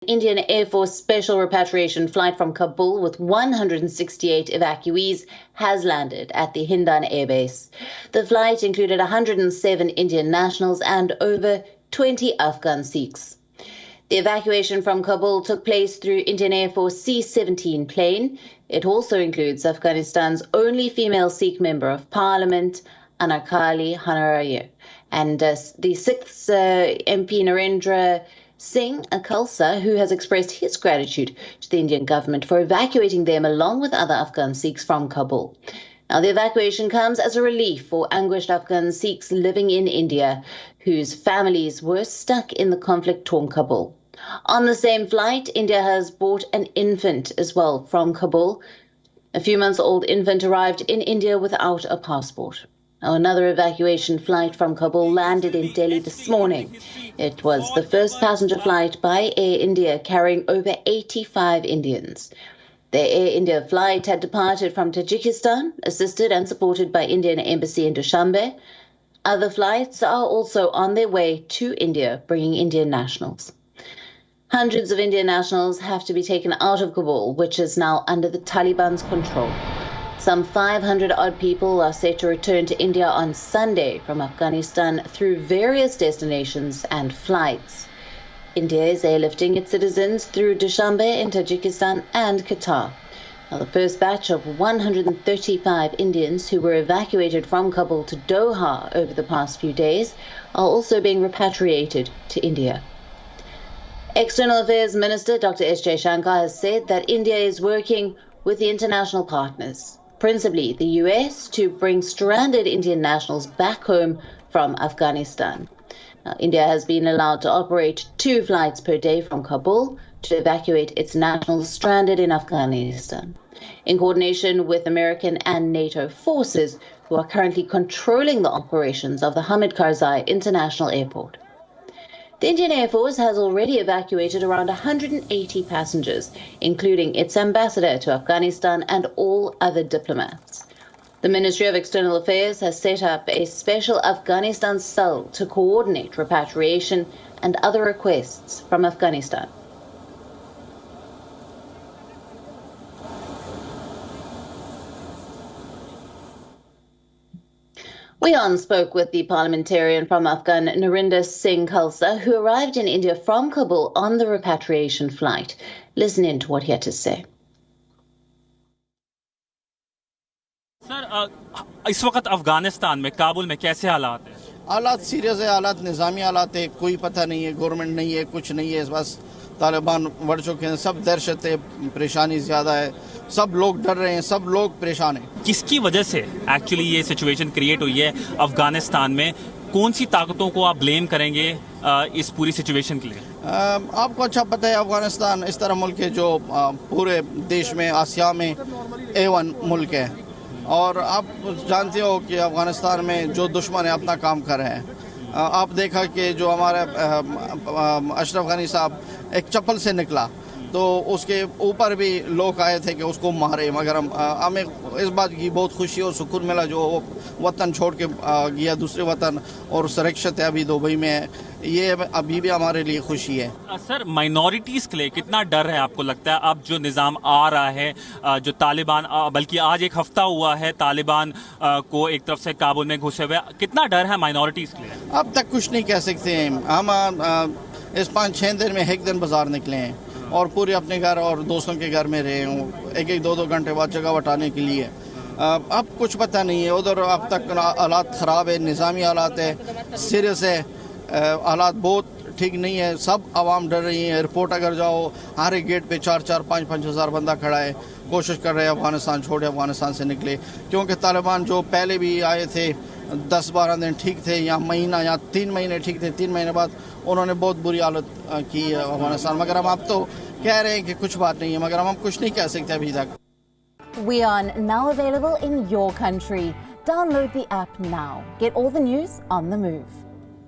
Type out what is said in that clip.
Indian Air Force special repatriation flight from Kabul with 168 evacuees has landed at the Hindan Airbase. The flight included 107 Indian nationals and over 20 Afghan Sikhs. The evacuation from Kabul took place through Indian Air Force C-17 plane. It also includes Afghanistan's only female Sikh member of parliament, Anarkali Hanaraya, and the 6th MP Narendra Singh Khalsa, who has expressed his gratitude to the Indian government for evacuating them along with other Afghan Sikhs from Kabul. Now, the evacuation comes as a relief for anguished Afghan Sikhs living in India, whose families were stuck in the conflict-torn Kabul. On the same flight, India has brought an infant as well from Kabul. A few months old infant arrived in India without a passport. Now, another evacuation flight from Kabul landed in Delhi this morning. It was the first passenger flight by Air India carrying over 85 Indians. The Air India flight had departed from Tajikistan, assisted and supported by Indian Embassy in Dushanbe. Other flights are also on their way to India, bringing Indian nationals. Hundreds of Indian nationals have to be taken out of Kabul, which is now under the Taliban's control. Some 500-odd people are set to return to India on Sunday from Afghanistan through various destinations and flights. India is airlifting its citizens through Dushanbe in Tajikistan and Qatar. Now, the first batch of 135 Indians who were evacuated from Kabul to Doha over the past few days are also being repatriated to India. External Affairs Minister Dr. S. Jaishankar has said that India is working with the international partners, principally the US, to bring stranded Indian nationals back home from Afghanistan. Now, India has been allowed to operate 2 flights per day from Kabul to evacuate its nationals stranded in Afghanistan, in coordination with American and NATO forces who are currently controlling the operations of the Hamid Karzai International Airport. The Indian Air Force has already evacuated around 180 passengers, including its ambassador to Afghanistan and all other diplomats. The Ministry of External Affairs has set up a special Afghanistan cell to coordinate repatriation and other requests from Afghanistan. WION spoke with the parliamentarian from Afghan Narendra Singh Khalsa, who arrived in India from Kabul on the repatriation flight. Listen in to what he had to say. Sir, इस वक्त अफगानिस्तान में काबुल में कैसे हालात हैं? हालात serious है, हालात निज़ामी हालात है, कोई पता नहीं है, गवर्नमेंट नहीं है, कुछ नहीं है, बस तालिबान बढ़ चुके हैं, सब दहशत है, परेशानी ज़्यादा है, सब लोग डर रहे हैं, सब लोग परेशान हैं। किसकी वजह से एक्चुअली ये सिचुएशन क्रिएट हुई है अफगानिस्तान में? कौन सी ताकतों को आप ब्लेम करेंगे इस पूरी सिचुएशन के लिए? आपको अच्छा पता है, अफगानिस्तान इस तरह मुल्क है जो पूरे देश में, आसिया में A1 मुल्क है, और आप जानते हो कि अफगानिस्तान में जो दुश्मन है अपना काम कर रहे हैं। आप देखा कि जो हमारे अशरफ गनी साहब एक चप्पल से निकला तो उसके ऊपर भी लोग आए थे कि उसको मारे, मगर हमें इस बात की बहुत खुशी और सुकून मिला जो वो वतन छोड़ के गया दूसरे वतन और सुरक्षित है, अभी दुबई में है, ये अभी भी हमारे लिए खुशी है। सर, माइनॉरिटीज़ के लिए कितना डर है आपको लगता है? अब जो निज़ाम आ रहा है, जो तालिबान, बल्कि आज एक हफ्ता हुआ है तालिबान को एक तरफ से काबुल में घुसे हुए, कितना डर है माइनॉरिटीज़ के लिए? अब तक कुछ नहीं कह सकते हैं हम। इस 5-6 दिन में एक दिन बाजार निकले हैं और पूरे अपने घर और दोस्तों के घर में रहे हूँ, 1-2 घंटे बाद जगह हटाने के लिए। अब कुछ पता नहीं है, उधर अब तक हालात ख़राब है, निज़ामी हालात है, सीरियस है, हालात बहुत ठीक नहीं है, सब आवाम डर रही है। रिपोर्ट अगर जाओ, हर एक गेट पे 4-5 हज़ार बंदा खड़ा है, कोशिश कर रहे हैं अफगानिस्तान छोड़े, अफगानिस्तान से निकले, क्योंकि तालिबान जो पहले भी आए थे 10-12 दिन ठीक थे, या महीना या 3 महीने ठीक थे, 3 महीने बाद उन्होंने बहुत बुरी हालत की है अफगानिस्तान। मगर हम आप तो कह रहे हैं कि कुछ बात नहीं है, मगर हम कुछ नहीं कह सकते अभी तक। WION, now available in your country. Download the app now. Get all the news on the move.